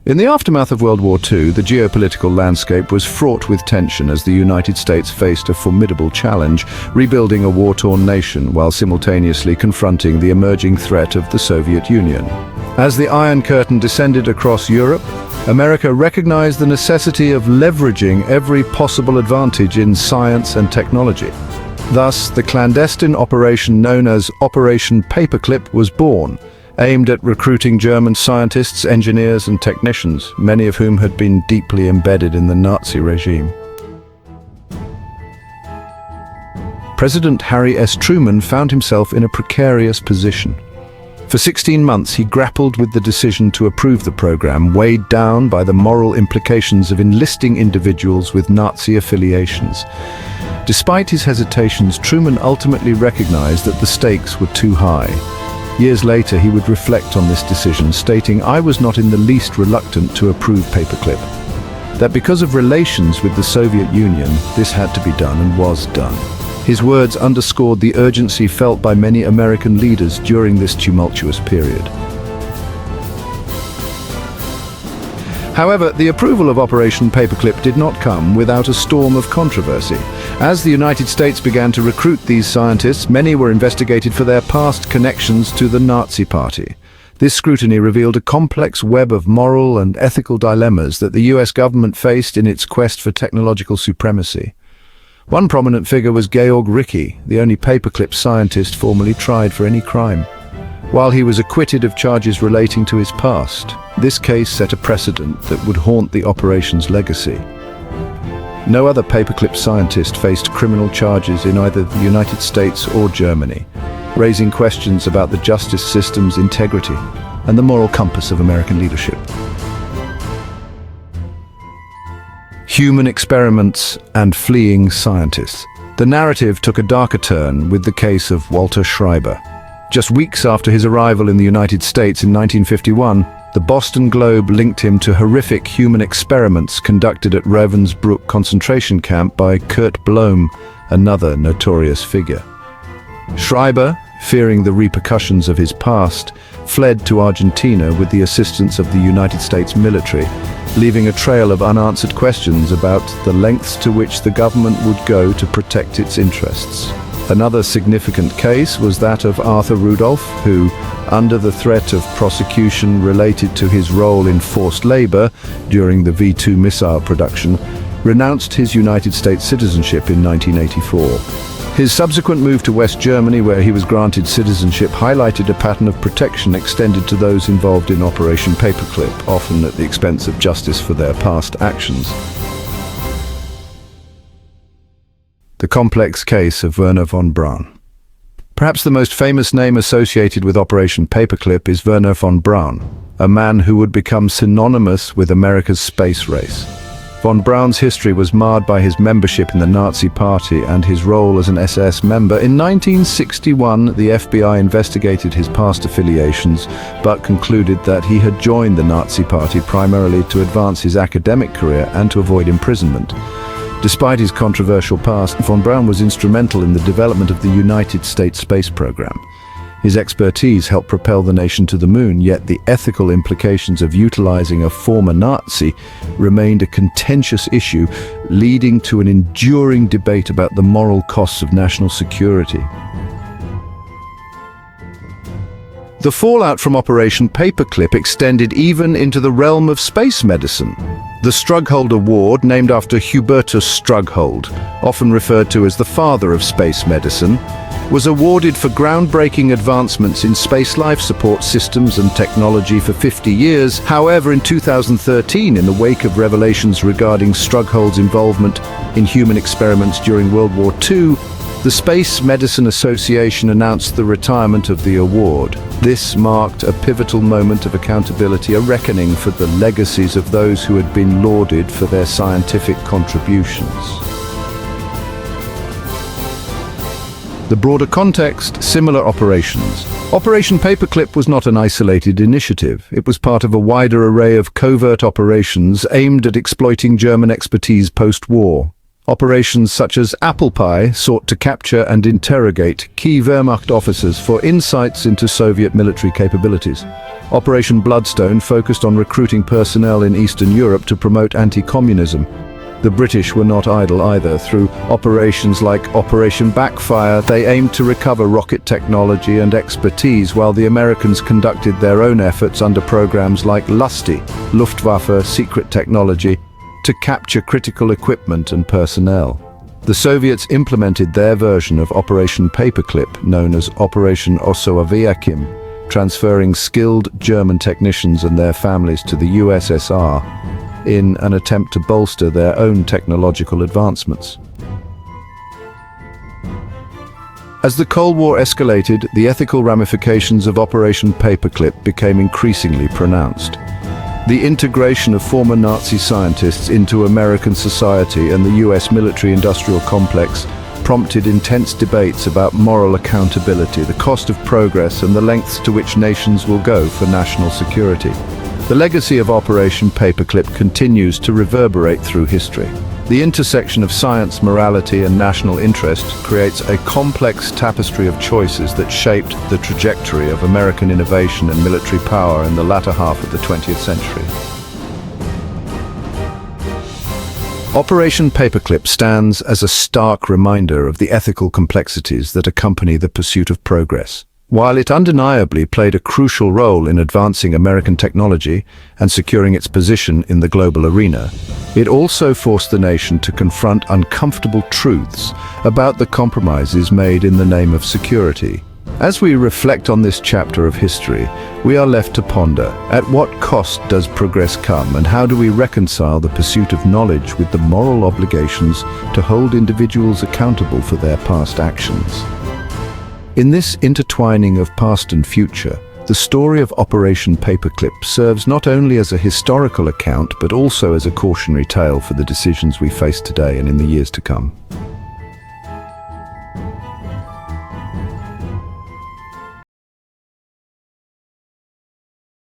In the aftermath of World War II, the geopolitical landscape was fraught with tension as the United States faced a formidable challenge, rebuilding a war-torn nation while simultaneously confronting the emerging threat of the Soviet Union. As the Iron Curtain descended across Europe, America recognized the necessity of leveraging every possible advantage in science and technology. Thus, the clandestine operation known as Operation Paperclip was born, aimed at recruiting German scientists, engineers and technicians, many of whom had been deeply embedded in the Nazi regime. President Harry S. Truman found himself in a precarious position. For 16 months, he grappled with the decision to approve the program, weighed down by the moral implications of enlisting individuals with Nazi affiliations. Despite his hesitations, Truman ultimately recognized that the stakes were too high. Years later, he would reflect on this decision, stating, "I was not in the least reluctant to approve Paperclip. That because of relations with the Soviet Union, this had to be done and was done." His words underscored the urgency felt by many American leaders during this tumultuous period. However, the approval of Operation Paperclip did not come without a storm of controversy. As the United States began to recruit these scientists, many were investigated for their past connections to the Nazi Party. This scrutiny revealed a complex web of moral and ethical dilemmas that the US government faced in its quest for technological supremacy. One prominent figure was Georg Ricci, the only paperclip scientist formerly tried for any crime. While he was acquitted of charges relating to his past, this case set a precedent that would haunt the operation's legacy. No other paperclip scientist faced criminal charges in either the United States or Germany, raising questions about the justice system's integrity and the moral compass of American leadership. Human experiments and fleeing scientists. The narrative took a darker turn with the case of Walter Schreiber. Just weeks after his arrival in the United States in 1951, the Boston Globe linked him to horrific human experiments conducted at Ravensbrück concentration camp by Kurt Blohm, another notorious figure. Schreiber, fearing the repercussions of his past, fled to Argentina with the assistance of the United States military, leaving a trail of unanswered questions about the lengths to which the government would go to protect its interests. Another significant case was that of Arthur Rudolph, who, under the threat of prosecution related to his role in forced labor during the V-2 missile production, renounced his United States citizenship in 1984. His subsequent move to West Germany, where he was granted citizenship, highlighted a pattern of protection extended to those involved in Operation Paperclip, often at the expense of justice for their past actions. The complex case of Wernher von Braun. Perhaps the most famous name associated with Operation Paperclip is Wernher von Braun, a man who would become synonymous with America's space race. Von Braun's history was marred by his membership in the Nazi Party and his role as an SS member. In 1961, the FBI investigated his past affiliations, but concluded that he had joined the Nazi Party primarily to advance his academic career and to avoid imprisonment. Despite his controversial past, von Braun was instrumental in the development of the United States space program. His expertise helped propel the nation to the moon, yet the ethical implications of utilizing a former Nazi remained a contentious issue, leading to an enduring debate about the moral costs of national security. The fallout from Operation Paperclip extended even into the realm of space medicine. The Strughold Award, named after Hubertus Strughold, often referred to as the father of space medicine, was awarded for groundbreaking advancements in space life support systems and technology for 50 years. However, in 2013, in the wake of revelations regarding Strughold's involvement in human experiments during World War II, the Space Medicine Association announced the retirement of the award. This marked a pivotal moment of accountability, a reckoning for the legacies of those who had been lauded for their scientific contributions. The broader context, similar operations. Operation Paperclip was not an isolated initiative. It was part of a wider array of covert operations aimed at exploiting German expertise post-war. Operations such as Apple Pie sought to capture and interrogate key Wehrmacht officers for insights into Soviet military capabilities. Operation Bloodstone focused on recruiting personnel in Eastern Europe to promote anti-communism. The British were not idle either. Through operations like Operation Backfire, they aimed to recover rocket technology and expertise, while the Americans conducted their own efforts under programs like Lusty, Luftwaffe Secret Technology, to capture critical equipment and personnel. The Soviets implemented their version of Operation Paperclip, known as Operation Osoaviakim, transferring skilled German technicians and their families to the USSR in an attempt to bolster their own technological advancements. As the Cold War escalated, the ethical ramifications of Operation Paperclip became increasingly pronounced. The integration of former Nazi scientists into American society and the US military-industrial complex prompted intense debates about moral accountability, the cost of progress, and the lengths to which nations will go for national security. The legacy of Operation Paperclip continues to reverberate through history. The intersection of science, morality, and national interest creates a complex tapestry of choices that shaped the trajectory of American innovation and military power in the latter half of the 20th century. Operation Paperclip stands as a stark reminder of the ethical complexities that accompany the pursuit of progress. While it undeniably played a crucial role in advancing American technology and securing its position in the global arena, it also forced the nation to confront uncomfortable truths about the compromises made in the name of security. As we reflect on this chapter of history, we are left to ponder, at what cost does progress come, and how do we reconcile the pursuit of knowledge with the moral obligations to hold individuals accountable for their past actions? In this intertwining of past and future, the story of Operation Paperclip serves not only as a historical account but also as a cautionary tale for the decisions we face today and in the years to come.